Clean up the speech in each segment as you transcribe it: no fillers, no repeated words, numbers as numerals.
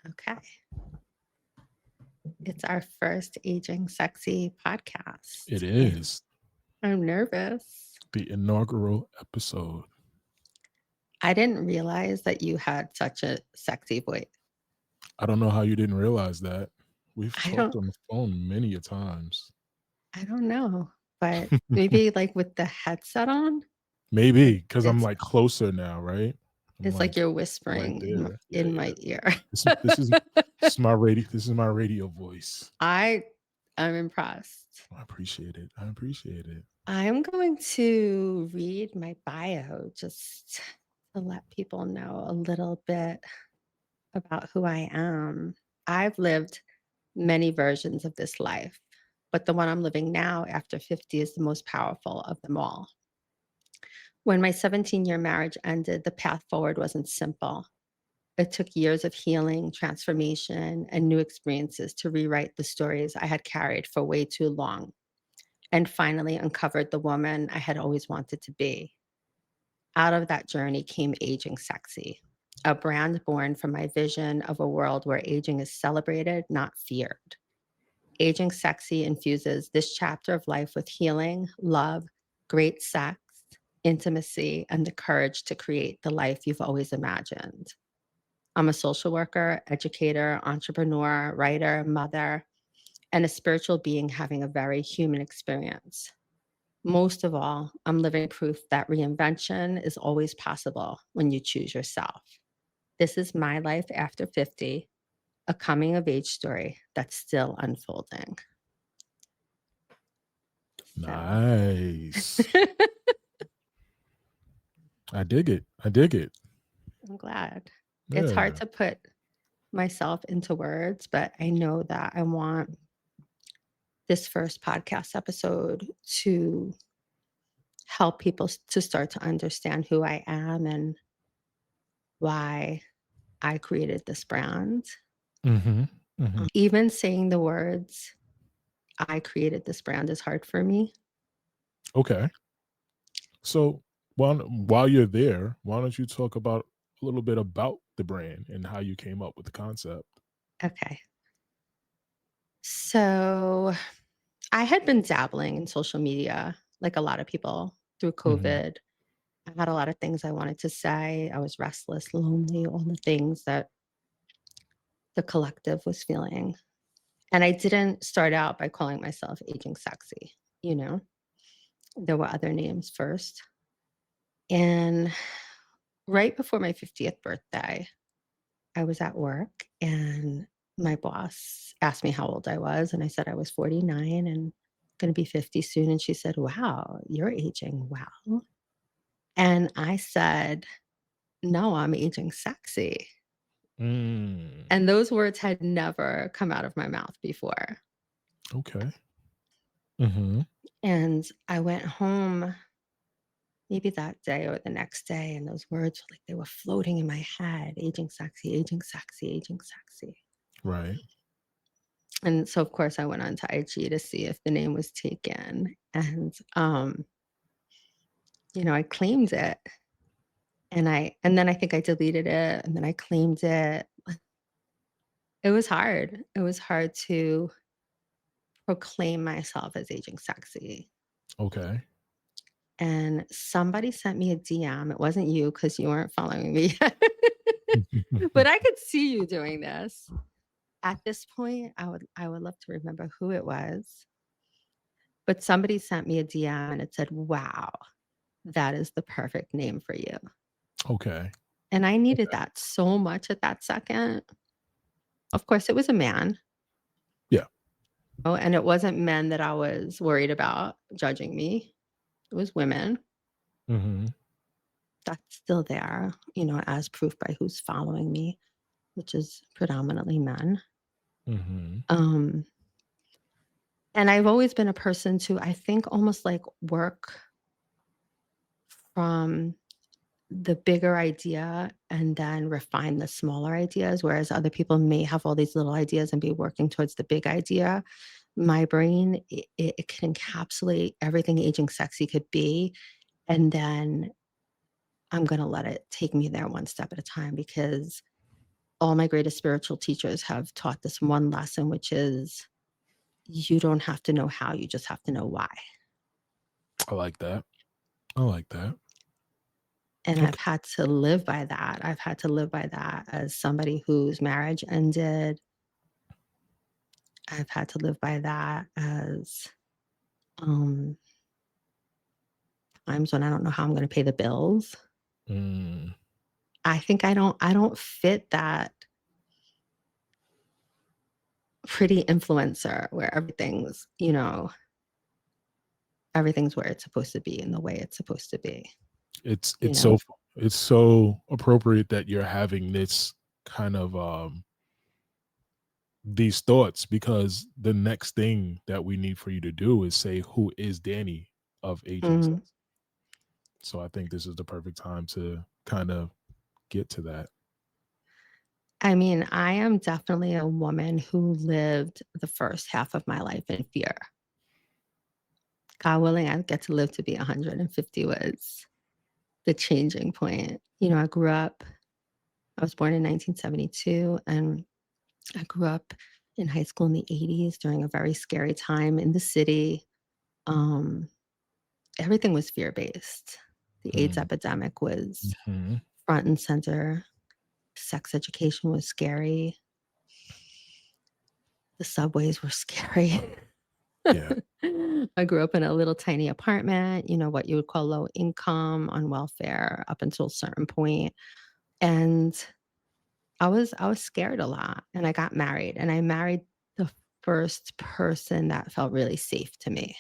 Okay. It's our first Aging Sexy podcast. It is I'm nervous. the inaugural episode. I didn't realize that you had such a sexy voice. I don't know how you didn't realize that. We've I talked don't on the phone many a times. I don't know, but maybe like with the headset on, Maybe because I'm it's like closer now, right? I'm it's like like you're right whispering there. Yeah, in yeah. my ear. This is my radio. This is my radio voice. I am impressed. I appreciate it. I appreciate it. I'm going to read my bio just to let people know a little bit about who I am. I've lived many versions of this life, but the one I'm living now after 50 is the most powerful of them all. When my 17-year marriage ended, the path forward wasn't simple. It took years of healing, transformation, and new experiences to rewrite the stories I had carried for way too long, and finally uncovered the woman I had always wanted to be. Out of that journey came Aging Sexy, a brand born from my vision of a world where aging is celebrated, not feared. Aging Sexy infuses this chapter of life with healing, love, great sex, intimacy, and the courage to create the life you've always imagined. I'm a social worker, educator, entrepreneur, writer, mother, and a spiritual being having a very human experience. Most of all, I'm living proof that reinvention is always possible when you choose yourself. This is my life after 50, a coming of age story that's still unfolding. So Nice. I dig it. I dig it. I'm glad. It's hard Yeah. to put myself into words, but I know that I want this first podcast episode to help people to start to understand who I am and why I created this brand. Mm-hmm. Mm-hmm. Even saying the words, I created this brand is hard for me. Okay. So while you're there, why don't you talk about a little bit about the brand and how you came up with the concept? Okay. So I had been dabbling in social media like a lot of people through Mm-hmm. COVID. I had a lot of things I wanted to say. I was restless, lonely, all the things that the collective was feeling. And I didn't start out by calling myself Aging Sexy, you know? There were other names first. And right before my 50th birthday, I was at work and my boss asked me how old I was. And I said I was 49 and going to be 50 soon. And she said, "Wow, you're aging well." And I said, "No, I'm aging sexy." Mm. And those words had never come out of my mouth before. Okay. Mm-hmm. And I went home maybe that day or the next day, and those words like they were floating in my head: aging sexy, aging sexy, aging sexy. Right. And so, of course, I went on to IG to see if the name was taken. And, I claimed it. And then I think I deleted it and then I claimed it. It was hard. It was hard to proclaim myself as aging sexy. Okay. And somebody sent me a DM. It wasn't you because you weren't following me yet. But I could see you doing this. At this point, I would love to remember who it was. But somebody sent me a DM and it said, "Wow, that is the perfect name for you." Okay. And I needed Okay. that so much at that second. Of course, it was a man. Yeah. Oh, and it wasn't men that I was worried about judging me. It was women. Mm-hmm. That's still there, as proof by who's following me, which is predominantly men. Mm-hmm. Um, and I've always been a person to, I think, almost like work from the bigger idea and then refine the smaller ideas, whereas other people may have all these little ideas and be working towards the big idea. My brain, it can encapsulate everything aging sexy could be, and then I'm going to let it take me there one step at a time because all my greatest spiritual teachers have taught this one lesson, which is you don't have to know how, you just have to know why. I like that. I like that. And I've Okay. had to live by that. I've had to live by that as somebody whose marriage ended. I've had to live by that as um, times when I don't know how I'm going to pay the bills. Mm, I think I don't fit that pretty influencer where everything's where it's supposed to be and the way it's supposed to be, it's you it's know. so it's so appropriate that you're having this kind of these thoughts, because the next thing that we need for you to do is say, who is Dani of agency? Mhm. So I think this is the perfect time to kind of get to that. I mean, I am definitely a woman who lived the first half of my life in fear. God willing, I get to live to be 150 was the changing point. I was born in 1972, and I grew up in high school in the 80s during a very scary time in the city. Um, Everything was fear-based. The AIDS Mm, epidemic was mhm. front and center. Sex education was scary. The subways were scary. Yeah. I grew up in a little tiny apartment, what you would call low income, on welfare up until a certain point. And I was scared a lot, and I got married, and I married the first person that felt really safe to me.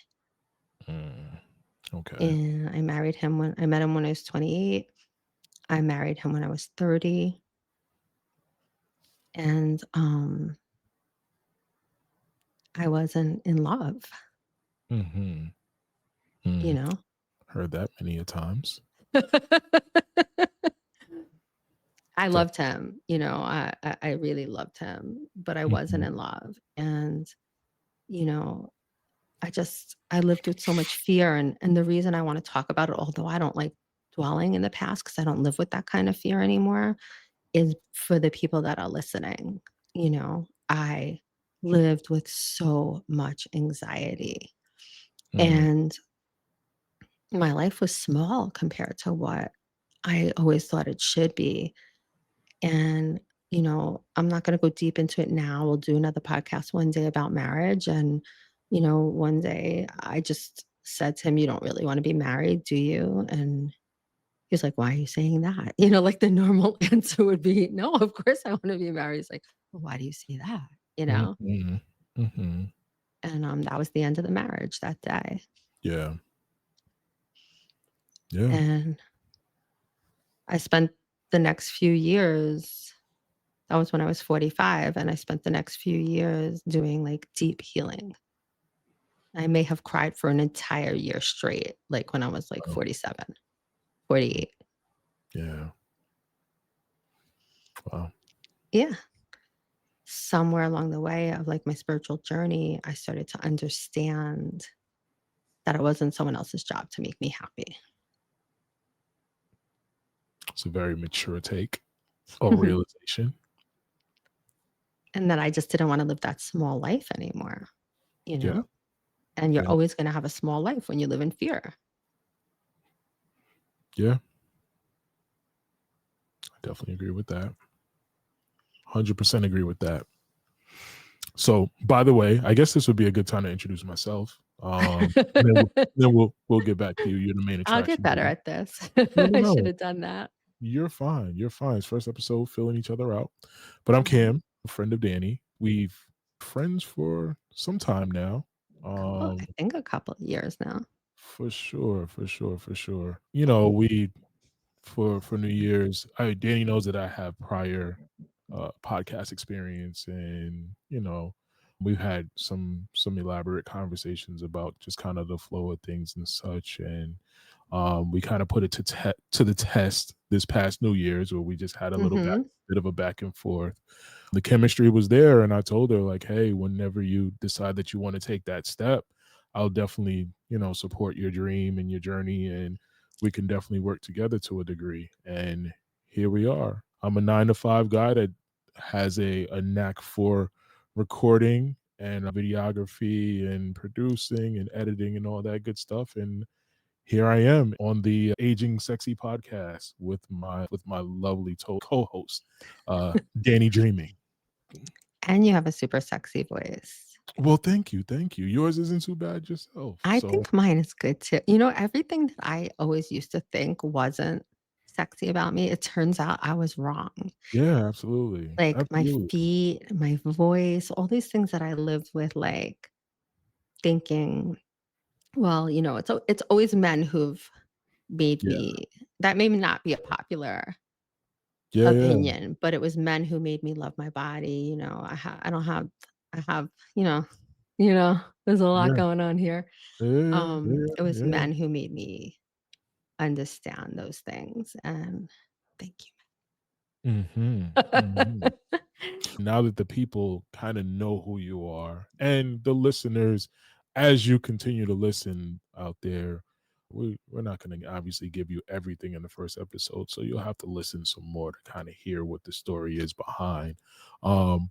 Mm, okay. And I met him when I was 28. I married him when I was 30. And I wasn't in love, Hmm. you Mm. know. Heard that many a times. I So, loved him, I really loved him, but I wasn't mhm, in love. And, you know, I lived with so much fear. And the reason I want to talk about it, although I don't like dwelling in the past because I don't live with that kind of fear anymore, is for the people that are listening. I lived with so much anxiety, mm, and my life was small compared to what I always thought it should be. And, I'm not going to go deep into it now. We'll do another podcast one day about marriage. And, one day I just said to him, "You don't really want to be married, do you?" And he was like, "Why are you saying that?" Like the normal answer would be, "No, of course I want to be married." He's like, "Well, why do you say that?" mhm, mhm. And that was the end of the marriage that day. Yeah. Yeah. And I spent the next few years, that was when I was 45, and I spent the next few years doing like deep healing. I may have cried for an entire year straight, like when I was like Oh, 47, 48. yeah. Wow. Yeah. Somewhere along the way of like my spiritual journey, I started to understand that it wasn't someone else's job to make me happy. It's a very mature take or realization. And that I just didn't want to live that small life anymore, you Yeah. know? And you're Yeah. always going to have a small life when you live in fear. Yeah. I definitely agree with that. 100% agree with that. So, by the way, I guess this would be a good time to introduce myself. And then we'll get back to you. You're the main I'll get attraction better here. at this. No, no, I should no. have done that. You're fine. You're fine. It's first episode, filling each other out. But I'm Mhm. Cam, a friend of Dani. We've friends for some time now. I think a couple of years now. For sure, for sure, for sure. We for New Year's, Danny knows that I have prior podcast experience, and we've had some elaborate conversations about just kind of the flow of things and such. And we kind of put it to the test this past New Year's, where we just had a little Mhm. bit of a back and forth. The chemistry was there, and I told her, like, hey, whenever you decide that you want to take that step, I'll definitely support your dream and your journey, and we can definitely work together to a degree. And here we are. I'm a 9 to 5 guy that has a knack for recording and videography and producing and editing and all that good stuff. And here I am on the Aging Sexy podcast with my lovely co-host, Danny Dreaming. And you have a super sexy voice. Well, thank you. Yours isn't too bad yourself. I So think mine is good too. You know, everything that I always used to think wasn't sexy about me, it turns out I was wrong. yeah, absolutely, Like my absolutely. feet, my voice, all these things that I lived with, like thinking, well, you know, it's always men who've made Yeah, me that may not be a popular yeah, yeah, opinion, but it was men who made me love my body, you know, I don't have I have, you know there's a lot yeah, going on here. yeah, yeah, It was yeah. men who made me understand those things, and thank Mhm, mhm. you. Now that the people kind of know who you are and the listeners, as you continue to listen out there, we're not going to obviously give you everything in the first episode, so you'll have to listen some more to kind of hear what the story is behind,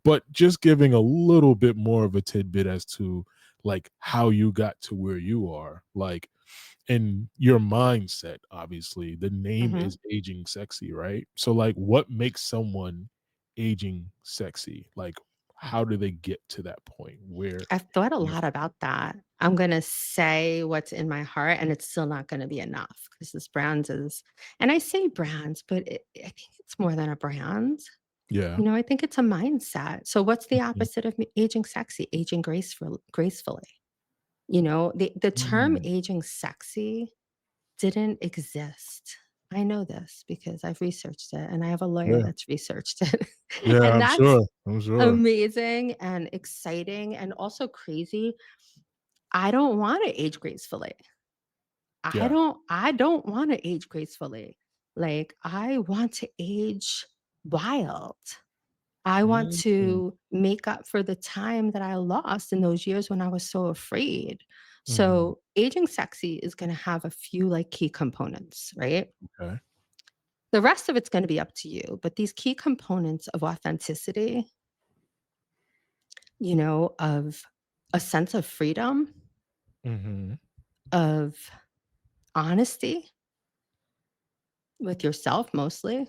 but just giving a little bit more of a tidbit as to like how you got to where you are, like in your mindset. Obviously the name Mhm. is Aging Sexy, right? So like what makes someone aging sexy? Like how do they get to that point where I've thought a they're lot about that. I'm gonna say what's in my heart, and it's still not gonna be enough because this brand is and I say brands, but I think it's more than a brand. yeah. You know, I think it's a mindset. So what's the Mhm. opposite of aging sexy? Aging gracefully. You know, the term Mm, aging sexy didn't exist. I know this because I've researched it and I have a lawyer yeah, that's researched it. yeah, And I'm that's sure, I'm sure. amazing and exciting and also crazy. I don't want to age gracefully. Yeah. I don't want to age gracefully. Like I want to age wild. I want Mhm, to make up for the time that I lost in those years when I was so afraid. mhm. So, aging sexy is going to have a few like key components, right? Okay. The rest of it's going to be up to you, but these key components of authenticity, you know, of a sense of freedom, Mhm, of honesty with yourself mostly,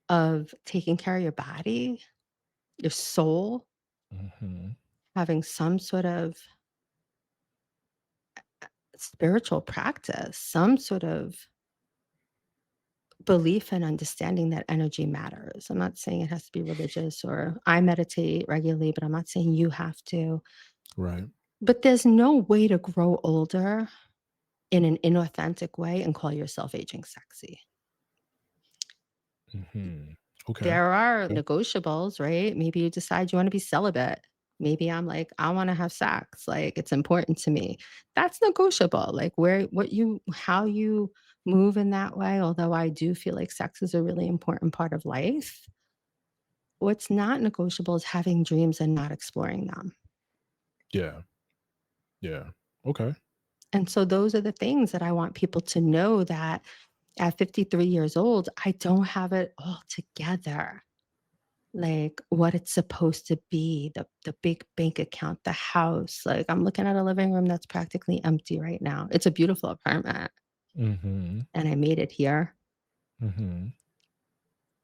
of taking care of your body, your soul, mhm. having some sort of spiritual practice, some sort of belief and understanding that energy matters. I'm not saying it has to be religious or I meditate regularly, but I'm not saying you have to. Right. But there's no way to grow older in an inauthentic way and call yourself aging sexy. Mhm. Okay. There are Okay. negotiables, right? Maybe you decide you want to be celibate. Maybe I'm like, I want to have sex. Like it's important to me. That's negotiable. Like how you move in that way. Although I do feel like sex is a really important part of life. What's not negotiable is having dreams and not exploring them. Yeah, yeah. Okay. And so those are the things that I want people to know that at 53 years old, I don't have it all together. Like what it's supposed to be, the big bank account, the house. Like I'm looking at a living room that's practically empty right now. It's a beautiful apartment Mhm, and I made it here, mhm.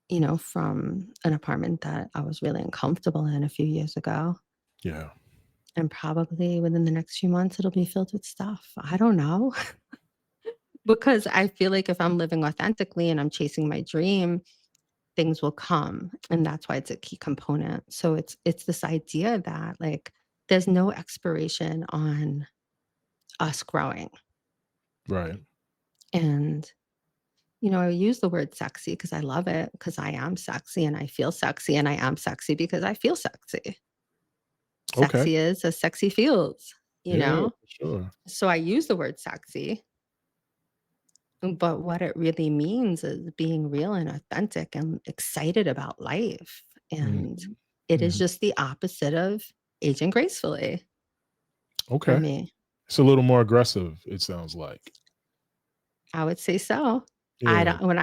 you know, from an apartment that I was really uncomfortable in a few years ago. Yeah. And probably within the next few months, it'll be filled with stuff. I don't know. Because I feel like if I'm living authentically and I'm chasing my dream, things will come. And that's why it's a key component. So it's this idea that like there's no expiration on us growing. Right. And, you know, I use the word sexy because I love it because I am sexy and I feel sexy and I am sexy because I feel sexy. Okay. Sexy is as sexy feels, you Yeah, know? for sure. So I use the word sexy. But what it really means is being real and authentic and excited about life. And Mhm, it is mhm. just the opposite of aging gracefully for Okay. me. It's a little more aggressive, it sounds like. I would say so. I Yeah. don't, when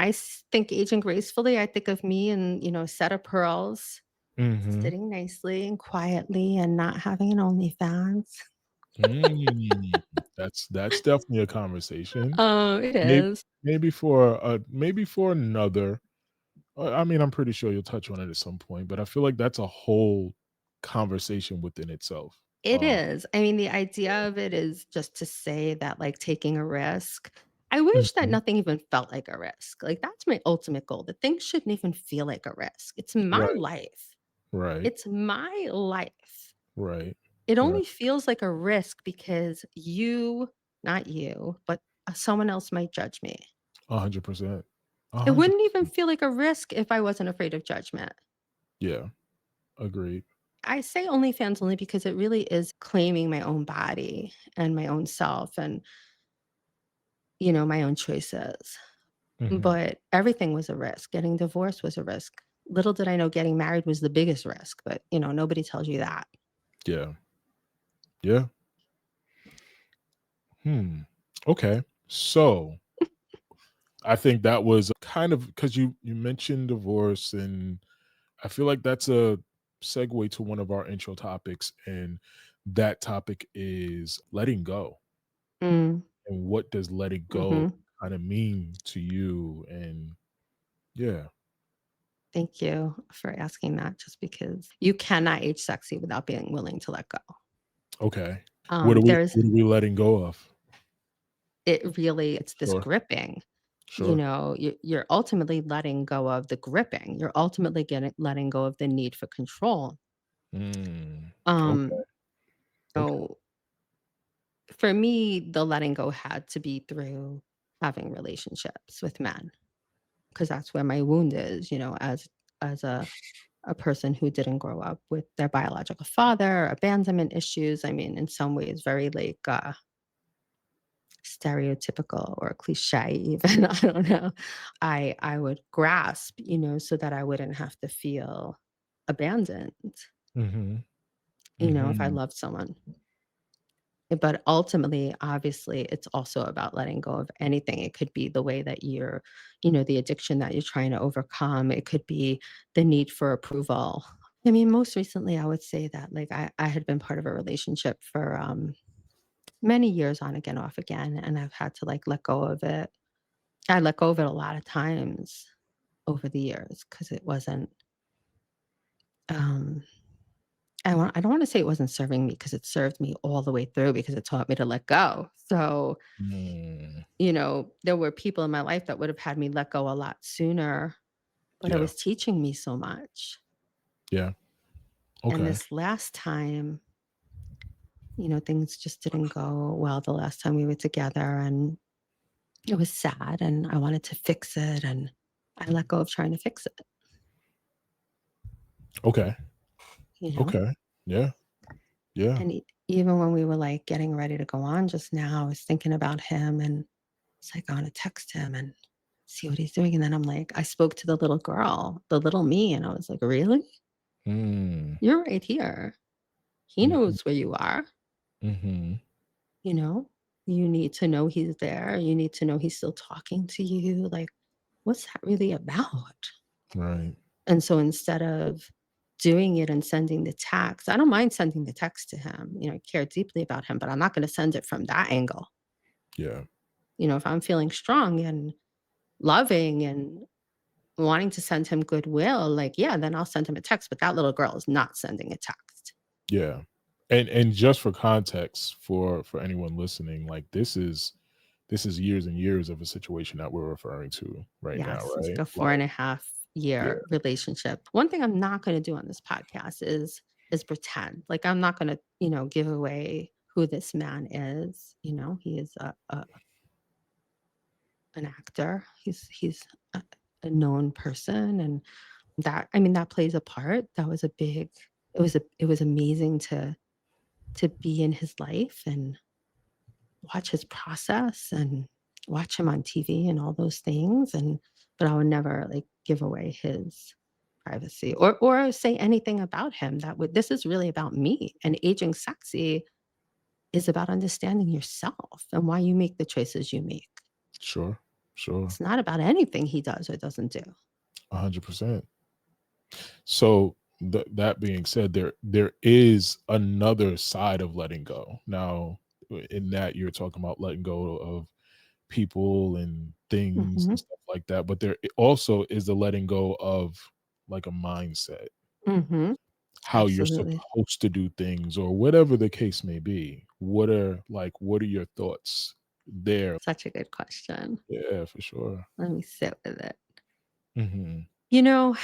think aging gracefully, I think of me and, you know, set of pearls. Mhm. sitting nicely and quietly and not having an OnlyFans. Mm. That's definitely a conversation. Oh, it Maybe is. maybe for another I mean, I'm pretty sure you'll touch on it at some point, but I feel like that's a whole conversation within itself. It is. I mean, the idea of it is just to say that, like, taking a risk I wish that Mhm. nothing even felt like a risk. Like, that's my ultimate goal, that things shouldn't even feel like a risk. It's my Right, life. right, It's my life. right, It right. only feels like a risk because you not you, but, someone else might judge me. 100%. It wouldn't even 100%. feel like a risk if I wasn't afraid of judgment. Yeah, agreed. I say OnlyFans only because it really is claiming my own body and my own self and, my own choices. Mhm. But everything was a risk. Getting divorced was a risk. Little did I know getting married was the biggest risk, but, nobody tells you that. Yeah, yeah. Hmm. Okay. So, I think that was kind of because you mentioned divorce, and I feel like that's a segue to one of our intro topics, and that topic is letting go. Mm, And what does letting go mhm. kinda mean to you? And yeah. Thank you for asking that just because you cannot age sexy without being willing to let go. Okay. There's What are we letting go of? it's this Sure, gripping. sure. You're ultimately letting go of the gripping. You're ultimately getting letting go of the need for control. Mm. Okay, Um, okay. so for me, the letting go had to be through having relationships with men because that's where my wound is, as a person who didn't grow up with their biological father, abandonment issues. I mean, in some ways, very like stereotypical or cliche even. I don't know. I would grasp, so that I wouldn't have to feel abandoned, Mhm, if I mhm. loved someone. But ultimately, obviously, it's also about letting go of anything. It could be the way that the addiction that you're trying to overcome. It could be the need for approval. I mean, most recently, I would say that like I had been part of a relationship for many years on again, off again, and I've had to like let go of it. I let go of it a lot of times over the years because it wasn't. Um, I don't want to say it wasn't serving me because it served me all the way through because it taught me to let go. So Mm. there were people in my life that would have had me let go a lot sooner, but it Yeah, was teaching me so much. yeah. And Okay. this last time, things just didn't go well the last time we were together. And it was sad. And I wanted to fix it. And I let go of trying to fix it, Okay. you know? Okay. Yeah, yeah. And even when we were like getting ready to go on just now, I was thinking about him and it's like, I want to text him and see what he's doing. And then I'm like, I spoke to the little girl, the little me. And I was like, really? Mm. You're right here. He Mhm, knows where you are, mhm. you know? You need to know he's there. You need to know he's still talking to you. Like, what's that really about? Right. And so instead of doing it and sending the text, I don't mind sending the text to him. I care deeply about him, but I'm not going to send it from that angle. Yeah, If I'm feeling strong and loving and wanting to send him goodwill, like, yeah, then I'll send him a text. But that little girl is not sending a text. yeah. And just for context for anyone listening, like, this is years and years of a situation that we're referring to right now, Yes, it's like right? a Like, 4.5 year yeah. relationship. One thing I'm not gonna do on this podcast is pretend. Like, I'm not gonna, give away who this man is. He is an actor. He's a known person, and that plays a part. That was a big it was amazing to be in his life and watch his process and watch him on TV and all those things, but I would never, like, give away his privacy or say anything about him that would this is really about me, and aging sexy is about understanding yourself and why you make the choices you make. Sure, sure. It's not about anything he does or doesn't do. 100%. So, That being said, there is another side of letting go. Now, in that you're talking about letting go of people and things and Mhm, stuff like that, but there also is the letting go of like a mindset, mhm, how you're absolutely. supposed to do things or whatever the case may be. What are your thoughts there? Such a good question. Yeah, for sure. Let me sit with it. Mhm. You know,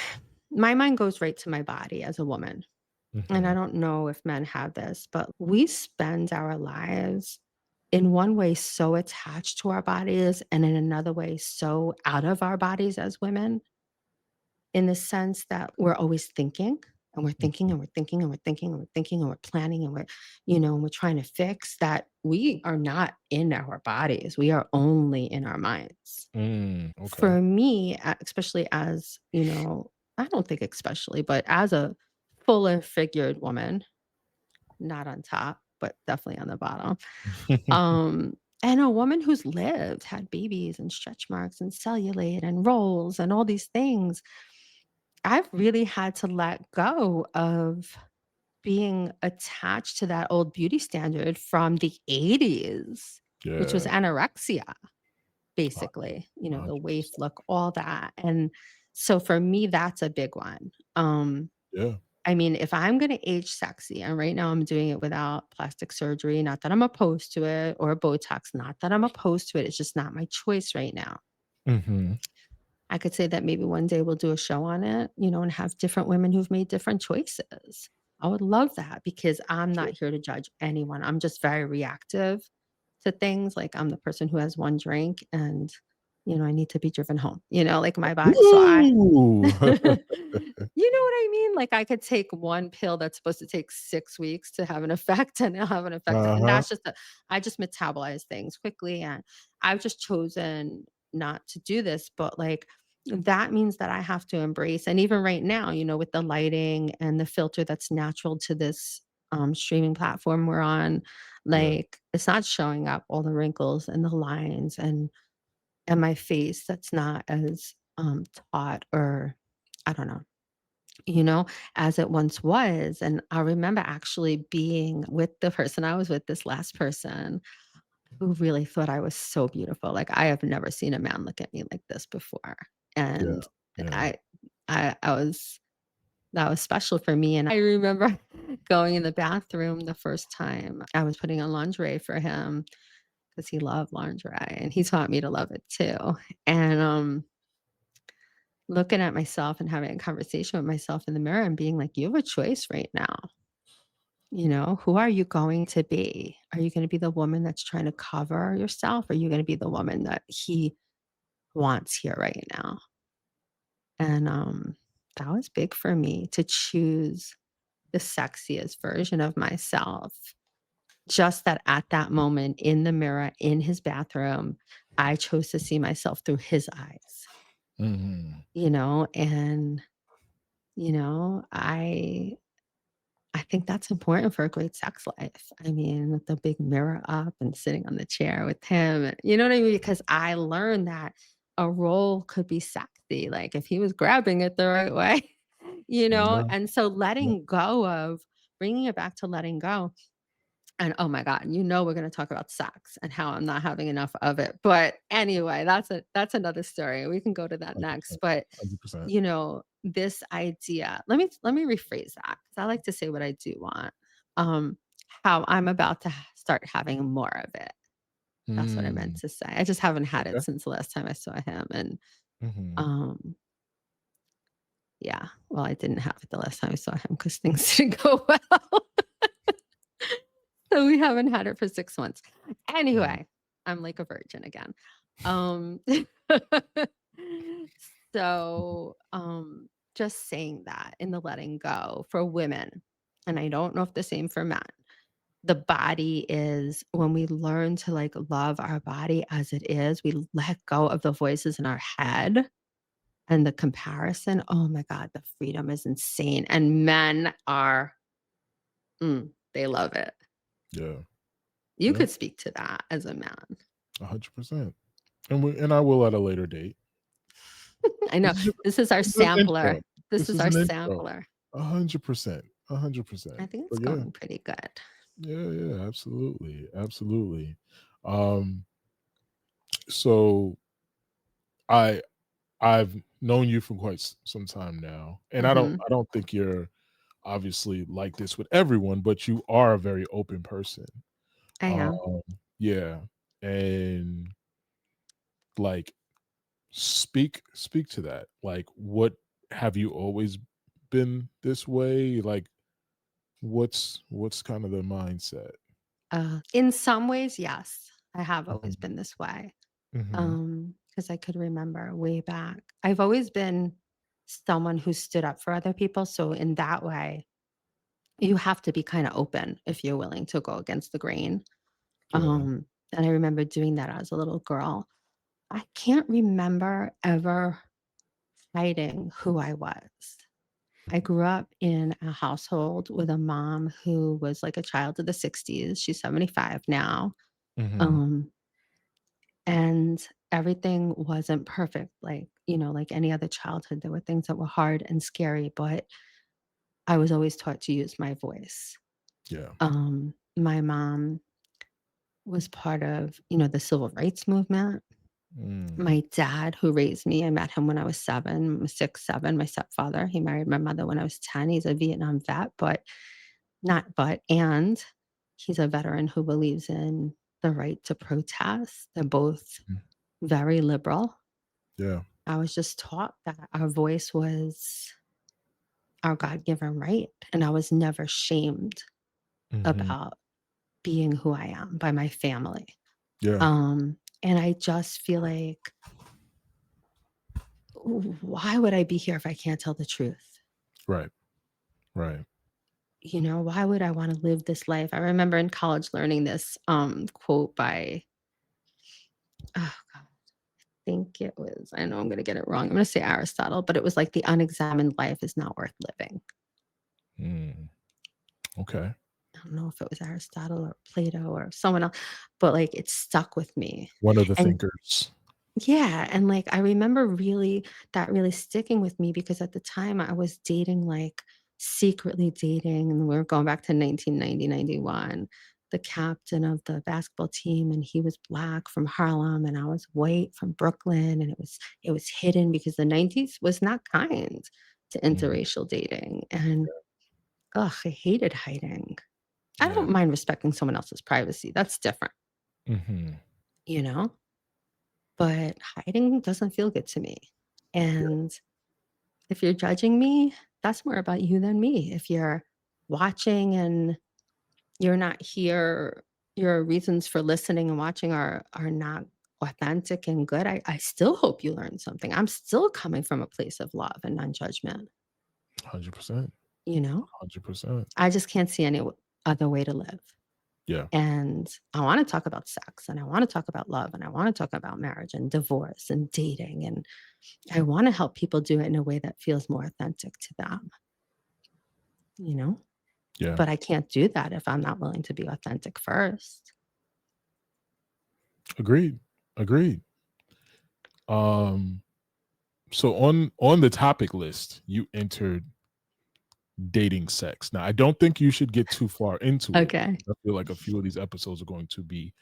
my mind goes right to my body as a woman, and I Mhm. don't know if men have this, but we spend our lives in one way so attached to our bodies and in another way so out of our bodies as women, in the sense that we're always thinking and we're thinking Mhm. and we're thinking and we're thinking and we're thinking and we're planning and we're we're trying to fix that. We are not in our bodies. We are only in our minds. Okay. For me, especially as, I don't think especially, but as a fuller figured woman, not on top, but definitely on the bottom. Um, and a woman who's lived, had babies and stretch marks and cellulite and rolls and all these things, I've really had to let go of being attached to that old beauty standard from the 80s, which was Yeah, anorexia, a basically, the waif 100%. look, all that. And so for me, that's a big one. Yeah. I mean, if I'm gonna age sexy, and right now I'm doing it without plastic surgery, not that I'm opposed to it, or Botox, not that I'm opposed to it, it's just not my choice right now. Mhm. I could say that maybe one day we'll do a show on it, and have different women who've made different choices. I would love that because I'm Sure. not here to judge anyone. I'm just very reactive to things. Like I'm the person who has one drink and, I need to be driven home, like my body. So Ooh. you know what I mean? Like I could take one pill that's supposed to take 6 weeks to have an effect and it'll have an effect. And Uh-huh. that's just I just metabolize things quickly. And I've just chosen not to do this, but like that means that I have to embrace. And even right now, with the lighting and the filter that's natural to this streaming platform we're on, Yeah. like it's not showing up all the wrinkles and the lines and my face that's not as taut or I don't know, you know, as it once was. And I remember actually being with the person I was with, this last person who really thought I was so beautiful. Like I have never seen a man look at me like this before. Yeah. And Yeah. I I was that was special for me. And I remember going in the bathroom the first time I was putting on lingerie for him because he loved lingerie and he taught me to love it too. And looking at myself and having a conversation with myself in the mirror and being like, you have a choice right now. Who are you going to be? Are you going to be the woman that's trying to cover yourself? Or are you going to be the woman that he wants here right now? And that was big for me to choose the sexiest version of myself. Just that at that moment in the mirror in his bathroom, I chose to see myself through his eyes, Mhm. and you know, I I think that's important for a great sex life. I mean, with the big mirror up and sitting on the chair with him, you know what I mean? Because I learned that a role could be sexy, like if he was grabbing it the right way, Yeah. And so Yeah. letting go of bringing it back to letting go. And oh my God, we're going to talk about sex and how I'm not having enough of it. But anyway, that's another story. We can go to that next. 100%. But 100%. this idea, let me rephrase that because I like to say what I do want. Um, how I'm about to start having more of it. That's what I meant Mm. to say. I just haven't had it Okay. since the last time I saw him. And Mhm. um, yeah, well, I didn't have it the last time I saw him because things didn't go well. So we haven't had it for 6 months. Mhm. Anyway, I'm like a virgin again. Um, just saying that in the letting go for women, and I don't know if the same for men. The body is when we learn to, like, love our body as it is, we let go of the voices in our head and the comparison. Oh my god, the freedom is insane, and men are they love it. Yeah. You Yeah. could speak to that as a man. 100%. And I will at a later date. I know. This is just This is our a good intro. sampler. This This is is our an intro. sampler. 100%, I 100%. think it's But yeah, going pretty good. yeah, absolutely, absolutely. Um, so I I've known you for quite some time now, and Mhm. I don't think you're obviously like this with everyone, but you are a very open person. I am. Um, yeah, and like speak to that. Like, what have you always been this way? Like, what's kind of the mindset? In some ways, yes, I have always Mhm, been this way. mhm, Because I could remember way back. I've always been someone who stood up for other people, so in that way, you have to be kinda open if you're willing to go against the grain. yeah, And I remember doing that as a little girl. I can't remember ever hiding who I was. I grew up in a household with a mom who was like a child of the '60s. She's 75 now. mhm, Um, and everything wasn't perfect, like, like any other childhood. There were things that were hard and scary, but I was always taught to use my voice. yeah, My mom was part of, the civil rights movement. mm, My dad, who raised me, I met him when I was 7, 6, 7, my stepfather. He married my mother when I was 10. He's a Vietnam vet, and he's a veteran who believes in the right to protest. They're both mm, very liberal. yeah, I was just taught that our voice was our God given right. And I was never shamed mhm, about being who I am by my family. yeah, And I just feel like, why would I be here if I can't tell the truth? right, right, Why would I want to live this life? I remember in college learning this quote by, oh God, I think it was, I know I'm going to get it wrong. I'm going to say Aristotle, but it was like the unexamined life is not worth living. mm, okay. I don't know if it was Aristotle or Plato or someone else, but like it stuck with me. One of the And thinkers. yeah, and like I remember really sticking with me because at the time I was dating, like secretly dating, and we were going back to 1990, 91, the captain of the basketball team, and he was black from Harlem and I was white from Brooklyn, and it was hidden because the 90s was not kind to Mhm, interracial dating. And ugh, I hated hiding. I yeah, don't mind respecting someone else's privacy. That's different, mhm, you know? But hiding doesn't feel good to me. yeah, And if you're judging me, that's more about you than me. If you're watching and you're not here, your reasons for listening and watching are not authentic and good, I still hope you learn something. I'm still coming from a place of love and non-judgment, 100%, you know? 100%. I just can't see any other way to live. Yeah, And I want to talk about sex and I want to talk about love and I want to talk about marriage and divorce and dating, and I want to help people do it in a way that feels more authentic to them, you know? yeah, But I can't do that if I'm not willing to be authentic first. agreed, agreed. Um, so on the topic list, you entered dating sex. Now, I don't think you should get too far into it. Okay. I feel like a few of these episodes are going to be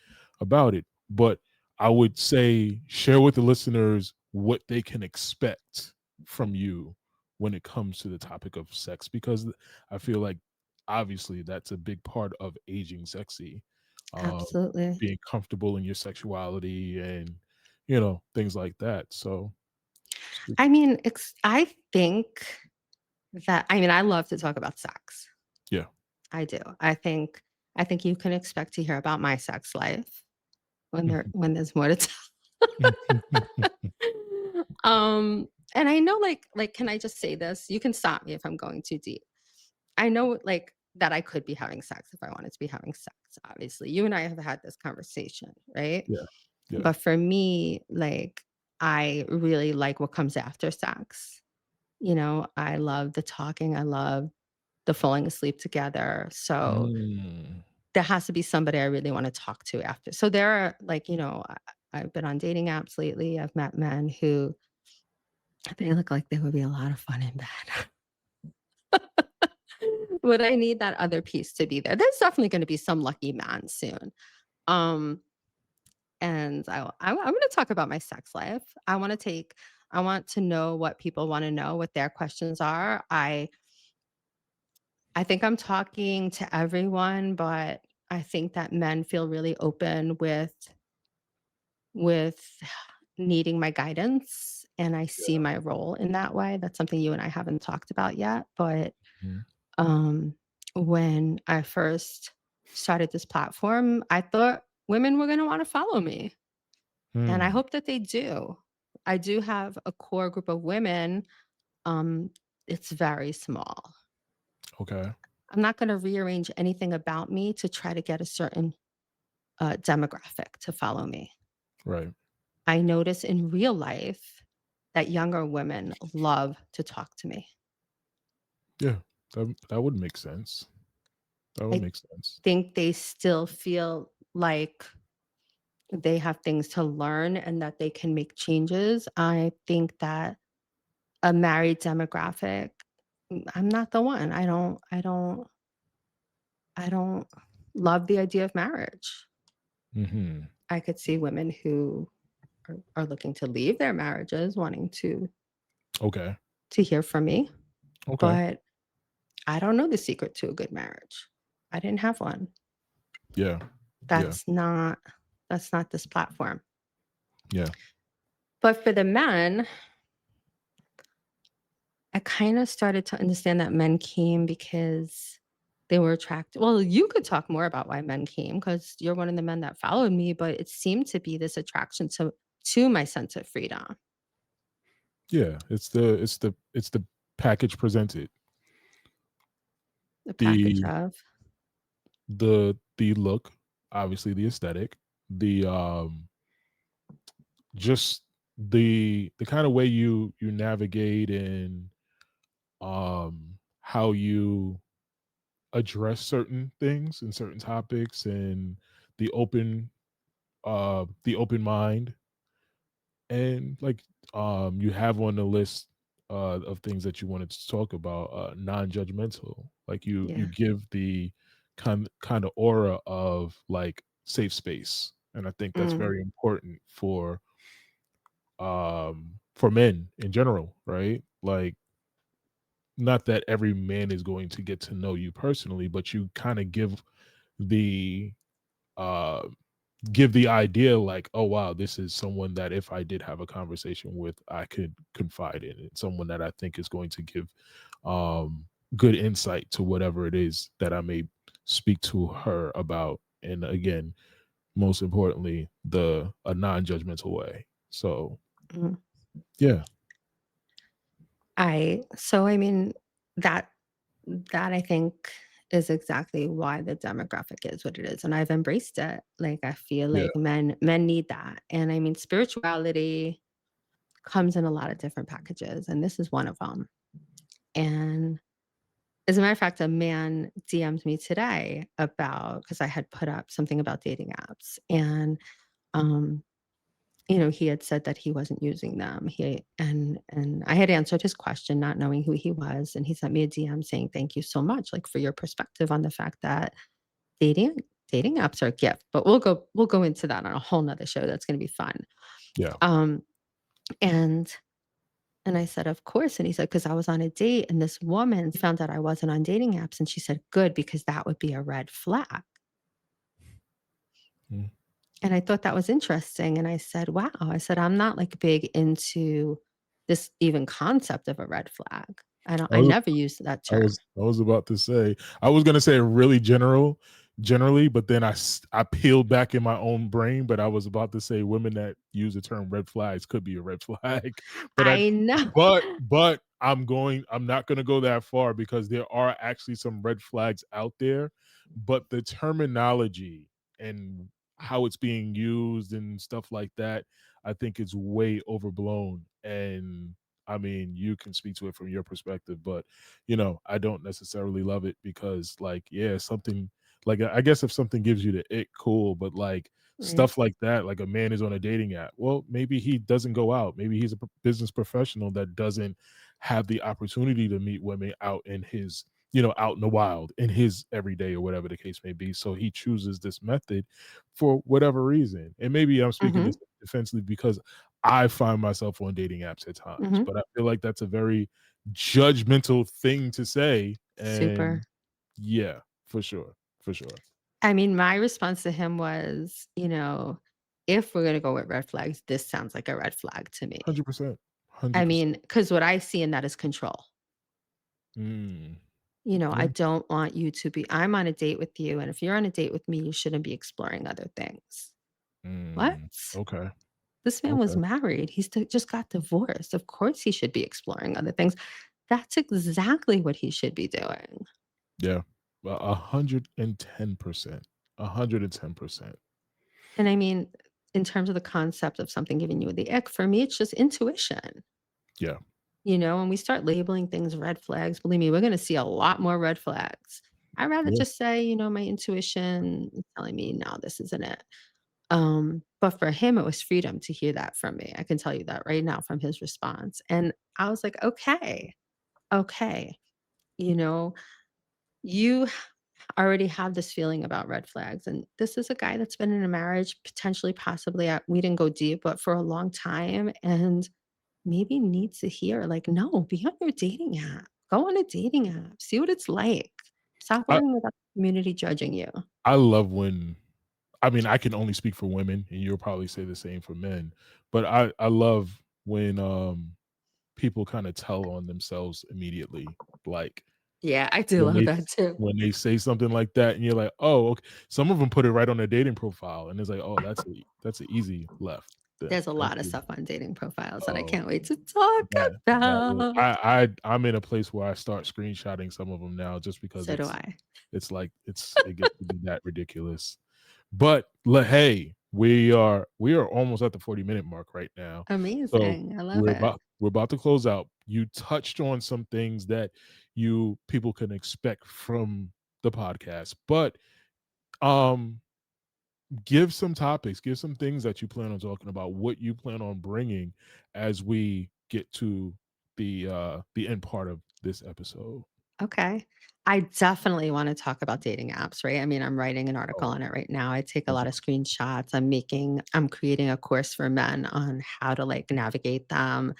about it, but I would say share with the listeners what they can expect from you when it comes to the topic of sex, because I feel like obviously that's a big part of aging sexy, um, Absolutely. being comfortable in your sexuality and things like that. So, speak. I mean, I think I love to talk about sex. Yeah. I do. I think you can expect to hear about my sex life when there's more to tell. And I know, like, can I just say this? You can stop me if I'm going too deep. I know, like, that I could be having sex if I wanted to be having sex, obviously. You and I have had this conversation, right? Yeah. Yeah. But for me, like, I really like what comes after sex. I love the talking, I love the falling asleep together. So Mm. there has to be somebody I really want to talk to after. So there are, like, I've been on dating apps lately. I've met men who they look like they would be a lot of fun in bed. would I need that other piece to be there? There's definitely gonna be some lucky man soon. Um, and I'm gonna talk about my sex life. I want to know what people wanna know, what their questions are. I think I'm talking to everyone, but I think that men feel really open with needing my guidance, and I see Yeah. my role in that way. That's something you and I haven't talked about yet, but, Mhm. um, when I first started this platform, I thought women were gonna wanna follow me, and I Hmm. hope that they do. I do have a core group of women, um, it's very small. Okay. I'm not gonna rearrange anything about me to try to get a certain, demographic to follow me. Right. I notice in real life that younger women love to talk to me. Yeah. That would make sense. That would I make sense. think they still feel like they have things to learn and that they can make changes. I think that a married demographic, I'm not the one. I don't love the idea of marriage. Mhm. I could see women who are looking to leave their marriages wanting Okay. to hear from me, Okay. but I don't know the secret to a good marriage. I didn't have one. Yeah. Yeah. That's not that's not this platform. Yeah. But for the men, I kind of started to understand that men came because they were attracted. Well, you could talk more about why men came because you're one of the men that followed me, but it seemed to be this attraction to my sense of freedom, Yeah. It's the package presented. the package The of. the look, obviously the aesthetic, the just the kind of way you navigate and how you address certain things and certain topics and the open mind and like you have on the list of things that you wanted to talk about non-judgmental, like you Yeah. give the kind of aura of like safe space, and I think that's Mm, very important for men in general, right? Like, not that every man is going to get to know you personally, but you kind of the uh give the idea like, oh wow, this is someone that if I did have a conversation with, I could confide in. It's someone that I think is going to give um good insight to whatever it is that I may speak to her about. And again, most importantly, the a non-judgmental way. So mm. yeah, I mean, that that I think is exactly why the demographic is what it is, and I've embraced it. Like, I feel yeah, like men need that, and I mean, spirituality comes in a lot of different packages, and this is one of them. And as a matter of fact, a man DM'd me today about because I had put up something about dating apps, and, um, he had said that he wasn't using them. And I had answered his question not knowing who he was, and he sent me a DM saying, "Thank you so much, like, for your perspective on the fact that dating dating apps are a gift." But we'll go into that on a whole 'nother show, that's gonna be fun. yeah. Um, and and I said, "Of course." And he said, "'Cause I was on a date, and this woman found out I wasn't on dating apps, and she said, 'Good, because that would be a red flag.'" Mm. And I thought that was interesting, and I said, "Wow." I said, "I'm not, like, big into this even concept of a red flag." I I was never use that I term. was I was about to say, I was gonna say really generally, but then I peeled back in my own brain, but I was about to say women that use the term red flags could be a red flag. But I know. I'm not gonna go that far because there are actually some red flags out there, but the terminology and how it's being used and stuff like that, I think it's way overblown. And I mean, you can speak to it from your perspective, but I don't necessarily love it because, like, yeah, something like I guess if something gives you the ick, cool, but like Right. stuff like that, like a man is on a dating app. Well, maybe he doesn't go out. Maybe he's a business professional that doesn't have the opportunity to meet women out in his out in the wild in his everyday or whatever the case may be. So he chooses this method for whatever reason. And maybe I'm speaking Mhm, this defensively because I find myself on dating apps at times, mhm. but I feel like that's a very judgmental thing to say. And Super. yeah, for sure. For sure. I mean, my response to him was, if we're gonna go with red flags, this sounds like a red flag to me. 100%. I 100%. mean, because what I see in that is control. Mm. I Yeah. don't want you to be I'm on a date with you, and if you're on a date with me, you shouldn't be exploring other things. What? Mm. Okay. This man was Okay. married. Just got divorced. Of course he should be exploring other things. That's exactly what he should be doing. Yeah. 110%. 110%. And I mean, in terms of the concept of something giving you the ick, for me, it's just intuition. Yeah. When we start labeling things red flags, believe me, we're going to see a lot more red flags. I'd rather Yeah. just say, my intuition is telling me, no, this isn't it. But for him, it was freedom to hear that from me. I can tell you that right now from his response. And I was like, okay, okay. You know, you already have this feeling about red flags. And this is a guy that's been in a marriage, potentially, possibly, we didn't go deep, but for a long time. And maybe needs to hear, like, no, be on your dating app. Go on a dating app. See what it's like. Stop I worrying about the community judging you. I love when I mean, I can only speak for women, and you'll probably say the same for men, but I love when, people kinda tell on themselves immediately, like, Yeah, I do when love they that too. say something like that, and you're like, "Oh, ok." Some of them put it right on their dating profile, and it's like, "Oh, that's a easy left there. There's a Thank lot of you." stuff on dating profiles that I Oh, can't wait to talk that would about. I'm in a place where I start screenshotting some of them now just because So do I. it's like it gets to be that ridiculous. But hey, we are almost at the 40-minute mark right now. So Amazing. I love it. we're about to close out. You touched on some things that you people can expect from the podcast, but um give some topics, give some things that you plan on talking about, what you plan on bringing as we get to the end part of this episode. Okay. I definitely want to talk about dating apps, right? I mean, I'm writing an article Oh, on it right now. I take a lot of 100%. screenshots. I'm creating a course for men on how to like navigate them.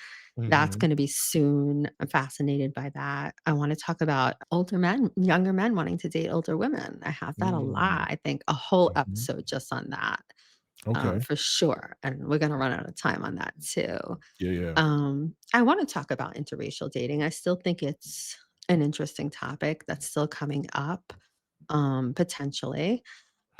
That's Mhm. going to be soon. I'm fascinated by that. I want to talk about older men, younger men wanting to date older women. I have that a Mm. lot. I think a whole Mhm. episode just on that, Okay. for sure. And we're going to run out of time on that too. Yeah, yeah. I want to talk about interracial dating. I still think it's an interesting topic that's still coming up, potentially.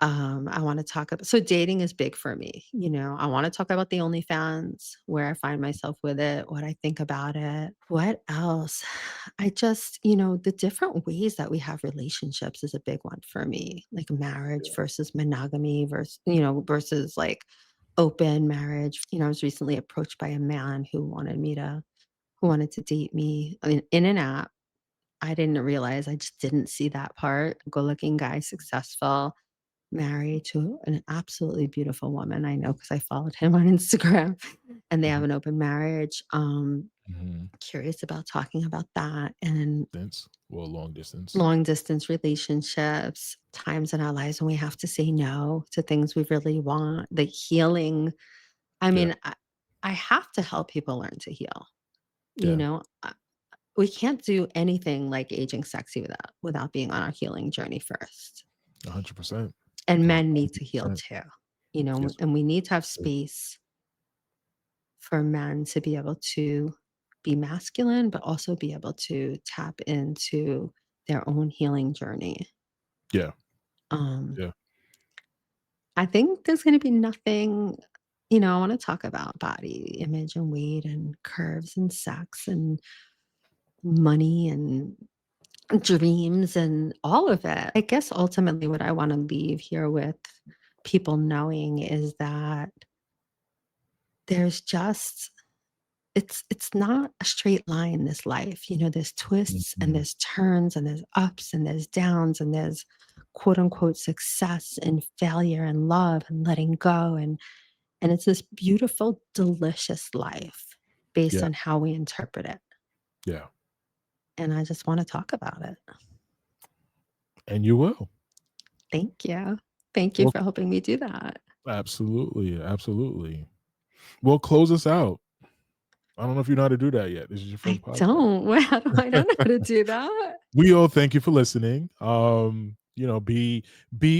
I want to talk about so dating is big for me. I want to talk about the OnlyFans, where I find myself with it, what I think about it. What else? The different ways that we have relationships is a big one for me. Like marriage Yeah. versus monogamy versus like open marriage. I was recently approached by a man who wanted to date me in an app. I didn't realize, I just didn't see that part. Good looking guy, successful, married to an absolutely beautiful woman. I know because I followed him on Instagram and they have Mhm. an open marriage. Mhm. Curious about talking about that and Well, long distance. long distance relationships, times in our lives when we have to say no to things we really want, the healing. I Yeah, mean, I have to help people learn to heal. You yeah. know, we can't do anything like aging sexy without being on our healing journey first. 100%. And men need to heal 100%. too, Yes, and we need to have sir. space for men to be able to be masculine, but also be able to tap into their own healing journey. Yeah, Um, yeah, I think there's going to be nothing, I want to talk about body image and weight and curves and sex and money and dreams and all of it. I guess ultimately what I want to leave here with people knowing is that there's just it's not a straight line, this life. There's twists and mhm. there's turns and there's ups and there's downs and there's quote unquote success and failure and love and letting go, and it's this beautiful delicious life based Yeah, on how we interpret it. yeah. And I just want to talk about it. And you will. Thank you. Thank you Well, for helping me do that. absolutely, absolutely. Well, close us out. I don't know if you know how to do that yet. This is your I first podcast. don't. I don't know how to do that. We all thank you for listening. Be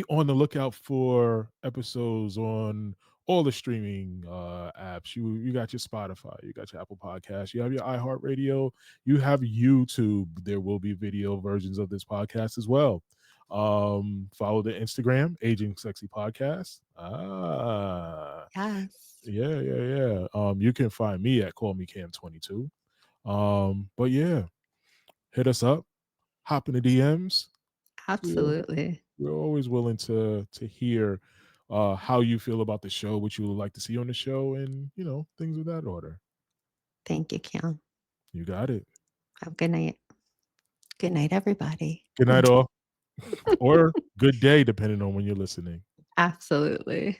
on the lookout for episodes on all the streaming apps. You got your Spotify, you got your Apple Podcast, you have your iHeartRadio, you have YouTube. There will be video versions of this podcast as well. Follow the Instagram, Aging Sexy Podcast. Yes, Yeah. You can find me at Call Me Cam 22. But yeah, hit us up, hop in the DMs. We're, absolutely. we're always willing to hear how you feel about the show, what you would like to see on the show, and things of that order. Thank you, Kim. You got it. Have a good night. Good night, everybody. Good night, all, or good day, depending on when you're listening. Absolutely.